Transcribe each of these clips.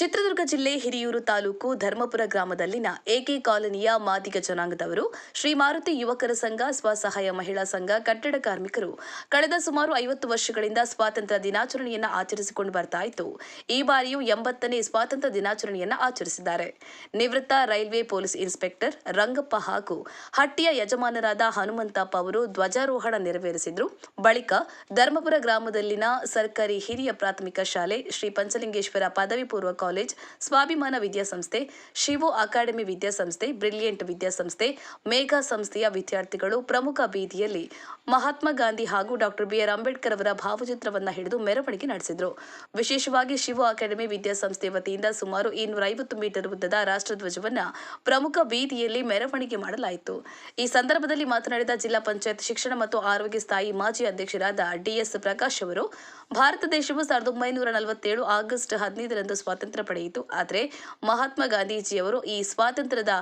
ಚಿತ್ರದುರ್ಗ ಜಿಲ್ಲೆ ಹಿರಿಯೂರು ತಾಲೂಕು ಧರ್ಮಪುರ ಗ್ರಾಮದಲ್ಲಿನ ಎಕೆ ಕಾಲನಿಯ ಮಾದಿಗ ಜನಾಂಗದವರು ಶ್ರೀ ಮಾರುತಿ ಯುವಕರ ಸಂಘ, ಸ್ವಸಹಾಯ ಮಹಿಳಾ ಸಂಘ, ಕಟ್ಟಡ ಕಾರ್ಮಿಕರು ಕಳೆದ ಸುಮಾರು 50 ವರ್ಷಗಳಿಂದ ಸ್ವಾತಂತ್ರ್ಯ ದಿನಾಚರಣೆಯನ್ನು ಆಚರಿಸಿಕೊಂಡು ಬರ್ತಾ ಇತ್ತು. ಈ ಬಾರಿಯೂ 80ನೇ ಸ್ವಾತಂತ್ರ್ಯ ದಿನಾಚರಣೆಯನ್ನು ಆಚರಿಸಿದ್ದಾರೆ. ನಿವೃತ್ತ ರೈಲ್ವೆ ಪೊಲೀಸ್ ಇನ್ಸ್ಪೆಕ್ಟರ್ ರಂಗಪ್ಪ ಹಾಗೂ ಹಟ್ಟಿಯ ಯಜಮಾನರಾದ ಹನುಮಂತಪ್ಪ ಅವರು ಧ್ವಜಾರೋಹಣ ನೆರವೇರಿಸಿದರು. ಬಳಿಕ ಧರ್ಮಪುರ ಗ್ರಾಮದಲ್ಲಿನ ಸರ್ಕಾರಿ ಹಿರಿಯ ಪ್ರಾಥಮಿಕ ಶಾಲೆ, ಶ್ರೀ ಪಂಚಲಿಂಗೇಶ್ವರ ಪದವಿ ಪೂರ್ವ ಕಾಲೇಜ್, ಸ್ವಾಭಿಮಾನ ವಿದ್ಯಾಸಂಸ್ಥೆ, ಶಿವು ಅಕಾಡೆಮಿ ವಿದ್ಯಾಸಂಸ್ಥೆ, ಬ್ರಿಲಿಯಂಟ್ ವಿದ್ಯಾಸಂಸ್ಥೆ, ಮೇಘಾ ಸಂಸ್ಥೆಯ ವಿದ್ಯಾರ್ಥಿಗಳು ಪ್ರಮುಖ ಬೀದಿಯಲ್ಲಿ ಮಹಾತ್ಮ ಗಾಂಧಿ ಹಾಗೂ ಡಾಕ್ಟರ್ ಬಿ.ಆರ್. ಅಂಬೇಡ್ಕರ್ ಅವರ ಭಾವಚಿತ್ರವನ್ನು ಹಿಡಿದು ಮೆರವಣಿಗೆ ನಡೆಸಿದರು. ವಿಶೇಷವಾಗಿ ಶಿವು ಅಕಾಡೆಮಿ ವಿದ್ಯಾಸಂಸ್ಥೆ ವತಿಯಿಂದ ಸುಮಾರು 250 ಮೀಟರ್ ಉದ್ದದ ರಾಷ್ಟ್ರಧ್ವಜವನ್ನು ಪ್ರಮುಖ ಬೀದಿಯಲ್ಲಿ ಮೆರವಣಿಗೆ ಮಾಡಲಾಯಿತು. ಈ ಸಂದರ್ಭದಲ್ಲಿ ಮಾತನಾಡಿದ ಜಿಲ್ಲಾ ಪಂಚಾಯತ್ ಶಿಕ್ಷಣ ಮತ್ತು ಆರೋಗ್ಯ ಸ್ಥಾಯಿ ಮಾಜಿ ಅಧ್ಯಕ್ಷರಾದ ಡಿ.ಎಸ್. ಪ್ರಕಾಶ್ ಅವರು, ಭಾರತ ದೇಶವು 1947 ಆಗಸ್ಟ್ 15ರಂದು ಸ್ವಾತಂತ್ರ್ಯ ಪಡೆಯಿತು. ಆದರೆ ಮಹಾತ್ಮ ಗಾಂಧೀಜಿಯವರು ಈ ಸ್ವಾತಂತ್ರ್ಯದ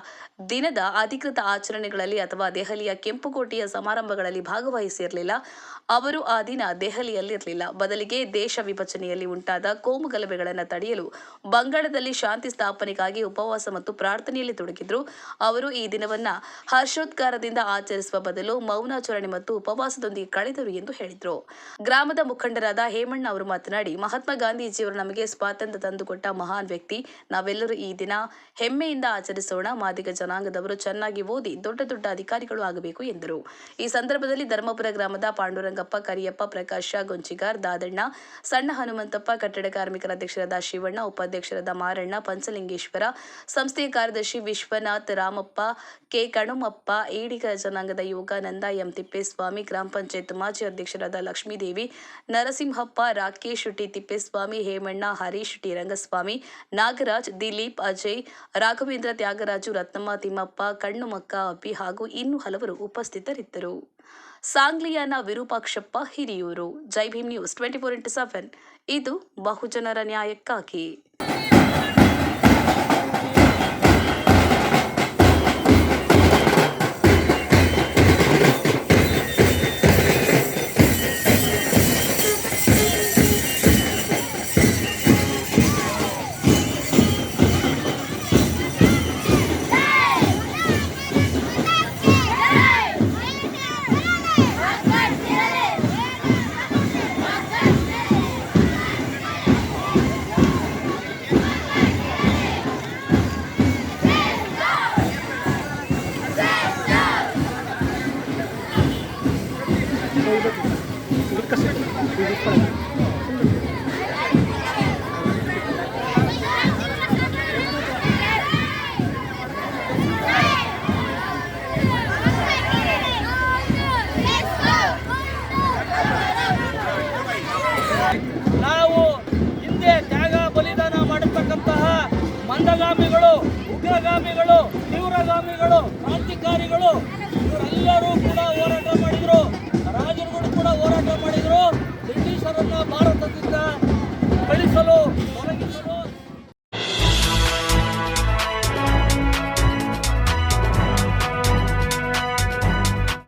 ದಿನದ ಅಧಿಕೃತ ಆಚರಣೆಗಳಲ್ಲಿ ಅಥವಾ ದೆಹಲಿಯ ಕೆಂಪುಕೋಟೆಯ ಸಮಾರಂಭಗಳಲ್ಲಿ ಭಾಗವಹಿಸಿರಲಿಲ್ಲ. ಅವರು ಆ ದಿನ ದೆಹಲಿಯಲ್ಲಿರಲಿಲ್ಲ. ಬದಲಿಗೆ ದೇಶ ವಿಭಜನೆಯಲ್ಲಿ ಉಂಟಾದ ಕೋಮು ಗಲಭೆಗಳನ್ನು ತಡೆಯಲು ಬಂಗಾಳದಲ್ಲಿ ಶಾಂತಿ ಸ್ಥಾಪನೆಗಾಗಿ ಉಪವಾಸ ಮತ್ತು ಪ್ರಾರ್ಥನೆಯಲ್ಲಿ ತೊಡಗಿದ್ರು. ಅವರು ಈ ದಿನವನ್ನ ಹರ್ಷೋದ್ಗಾರದಿಂದ ಆಚರಿಸುವ ಬದಲು ಮೌನಾಚರಣೆ ಮತ್ತು ಉಪವಾಸದೊಂದಿಗೆ ಕಳೆದರು ಎಂದು ಹೇಳಿದರು. ಗ್ರಾಮದ ಮುಖಂಡರಾದ ಹೇಮಣ್ಣ ಅವರು ಮಾತನಾಡಿ, ಮಹಾತ್ಮ ಗಾಂಧೀಜಿಯವರು ನಮಗೆ ಸ್ವಾತಂತ್ರ್ಯ ತಂದುಕೊಟ್ಟ ಮಹಾನ್ ವ್ಯಕ್ತಿ. ನಾವೆಲ್ಲರೂ ಈ ದಿನ ಹೆಮ್ಮೆಯಿಂದ ಆಚರಿಸೋಣ. ಮಾದಿಗ ಜನಾಂಗದವರು ಚೆನ್ನಾಗಿ ಓದಿ ದೊಡ್ಡ ದೊಡ್ಡ ಅಧಿಕಾರಿಗಳು ಆಗಬೇಕು ಎಂದರು. ಈ ಸಂದರ್ಭದಲ್ಲಿ ಧರ್ಮಪುರ ಗ್ರಾಮದ ಪಾಂಡುರಂಗಪ್ಪ, ಕರಿಯಪ್ಪ, ಪ್ರಕಾಶ, ಗೊಂಚಿಗಾರ್, ದಾದಣ್ಣ, ಸಣ್ಣ ಹನುಮಂತಪ್ಪ, ಕಟ್ಟಡ ಕಾರ್ಮಿಕರ ಅಧ್ಯಕ್ಷರಾದ ಶಿವಣ್ಣ, ಉಪಾಧ್ಯಕ್ಷರಾದ ಮಾರಣ್ಣ, ಪಂಚಲಿಂಗೇಶ್ವರ ಸಂಸ್ಥೆಯ ಕಾರ್ಯದರ್ಶಿ ವಿಶ್ವನಾಥ್, ರಾಮಪ್ಪ, ಕೆ. ಕಣುಮಪ್ಪ, ಈಡಿಗ ಜನಾಂಗದ ಯೋಗಾನಂದ, ಎಂ. ತಿಪ್ಪೇಸ್ವಾಮಿ, ಗ್ರಾಮ ಪಂಚಾಯತ್ ಮಾಜಿ ಅಧ್ಯಕ್ಷರಾದ ಲಕ್ಷ್ಮೀದೇವಿ, ನರಸಿಂಹಪ್ಪ, ರಾಕೇಶ್ ಟಿ. ತಿಪ್ಪೇಸ್ವಾಮಿ, ಹೇಮಣ್ಣ, ಹರೀಶ್ ಟಿ. ರಂಗಸ್ವಾಮಿ, ನಾಗರಾಜ್, ದಿಲೀಪ್, ಅಜಯ್, ರಾಘವೇಂದ್ರ, ತ್ಯಾಗರಾಜು, ರತ್ನಮ್ಮ, ತಿಮ್ಮಪ್ಪ, ಕಣ್ಣುಮಕ್ಕ, ಅಬ್ಬಿ ಹಾಗೂ ಇನ್ನೂ ಹಲವರು ಉಪಸ್ಥಿತರಿದ್ದರು. ಸಾಂಗ್ಲಿಯಾನ ವಿರೂಪಾಕ್ಷಪ್ಪ, ಹಿರಿಯೂರು. ಜೈ ಭೀಮ್ ನ್ಯೂಸ್ 24x7 ಇದು ಬಹುಜನರ ನ್ಯಾಯಕ್ಕಾಗಿ. ನಾವು ಹಿಂದೆ ತ್ಯಾಗ ಬಲಿದಾನ ಮಾಡಿರ್ತಕ್ಕಂತಹ ಮಂದಗಾಮಿಗಳು, ಉಗ್ರಗಾಮಿಗಳು, ತೀವ್ರಗಾಮಿಗಳು, ಕ್ರಾಂತಿಕಾರಿಗಳು ಇವರೆಲ್ಲರೂ ಕೂಡ ಹೋರಾಟ ಮಾಡಿದರು. ರಾಜರುಗಳು ಕೂಡ ಹೋರಾಟ ಮಾಡಿದರು. ಬ್ರಿಟಿಷರನ್ನ ಭಾರತದಿಂದ